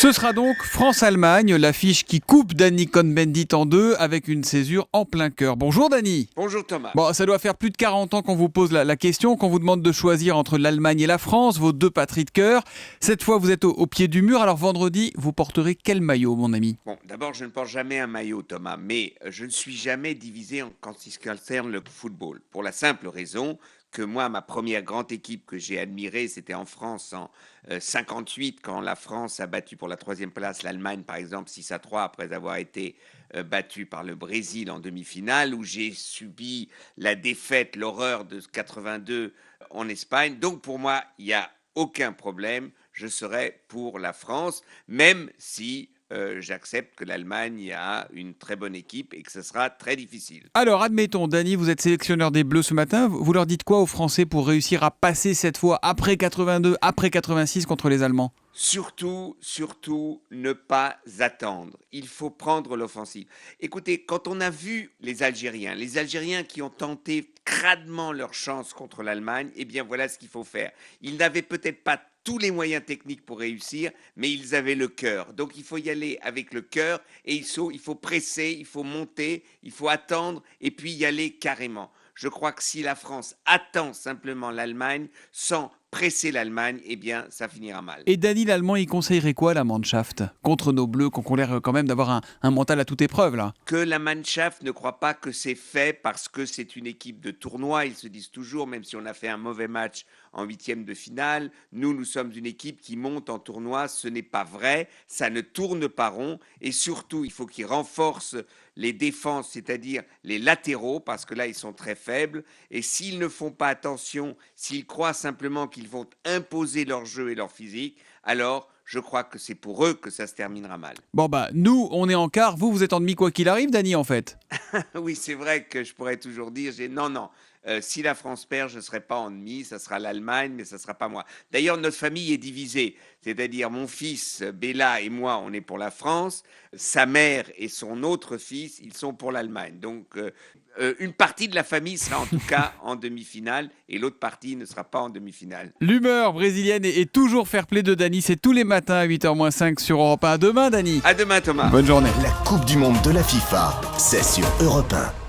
Ce sera donc France-Allemagne, l'affiche qui coupe Dany Cohn-Bendit en deux avec une césure en plein cœur. Bonjour Dany. Bonjour Thomas. Bon, ça doit faire plus de 40 ans qu'on vous pose la question, qu'on vous demande de choisir entre l'Allemagne et la France, vos deux patries de cœur. Cette fois, vous êtes au pied du mur, alors vendredi, vous porterez quel maillot, mon ami? Bon, d'abord, je ne porte jamais un maillot, Thomas, mais je ne suis jamais divisé quand il concerne le football. Pour la simple raison que moi, ma première grande équipe que j'ai admirée, c'était en France en 58, quand la France a battu pour la troisième place l'Allemagne, par exemple, 6-3, après avoir été battue par le Brésil en demi-finale, où j'ai subi la défaite, l'horreur de 82 en Espagne. Donc, pour moi, il n'y a aucun problème. Je serai pour la France, même si j'accepte que l'Allemagne a une très bonne équipe et que ce sera très difficile. Alors, admettons, Dany, vous êtes sélectionneur des Bleus ce matin. Vous leur dites quoi aux Français pour réussir à passer cette fois, après 82, après 86, contre les Allemands? Surtout, ne pas attendre. Il faut prendre l'offensive. Écoutez, quand on a vu les Algériens qui ont tenté crânement leur chance contre l'Allemagne, eh bien voilà ce qu'il faut faire. Ils n'avaient peut-être pas tous les moyens techniques pour réussir, mais ils avaient le cœur. Donc il faut y aller avec le cœur et il faut presser, il faut monter, il faut attendre et puis y aller carrément. Je crois que si la France attend simplement l'Allemagne sans presser l'Allemagne, eh bien, ça finira mal. Et Dany, l'Allemand, il conseillerait quoi, la Mannschaft, contre nos Bleus, qui ont l'air quand même d'avoir un mental à toute épreuve, là? Que la Mannschaft ne croit pas que c'est fait parce que c'est une équipe de tournoi. Ils se disent toujours, même si on a fait un mauvais match en huitième de finale, nous sommes une équipe qui monte en tournoi. Ce n'est pas vrai, ça ne tourne pas rond. Et surtout, il faut qu'ils renforcent les défenses, c'est-à-dire les latéraux, parce que là, ils sont très faibles. Et s'ils ne font pas attention, s'ils croient simplement qu'ils vont imposer leur jeu et leur physique, alors je crois que c'est pour eux que ça se terminera mal. Bon bah, nous, on est en quart, vous êtes en demi quoi qu'il arrive, Dany, en fait. Oui, c'est vrai que je pourrais toujours dire, non, si la France perd, je ne serai pas en demi, ça sera l'Allemagne, mais ça ne sera pas moi. D'ailleurs, notre famille est divisée, c'est-à-dire mon fils Béla et moi, on est pour la France, sa mère et son autre fils, ils sont pour l'Allemagne. Donc, une partie de la famille sera en tout cas en demi-finale et l'autre partie ne sera pas en demi-finale. L'humeur brésilienne est toujours fair-play de Dany, c'est tous les matins à 8h-5 sur Europe 1. À demain, Dany. À demain, Thomas. Bonne journée. La Coupe du Monde de la FIFA, c'est sur Europe 1.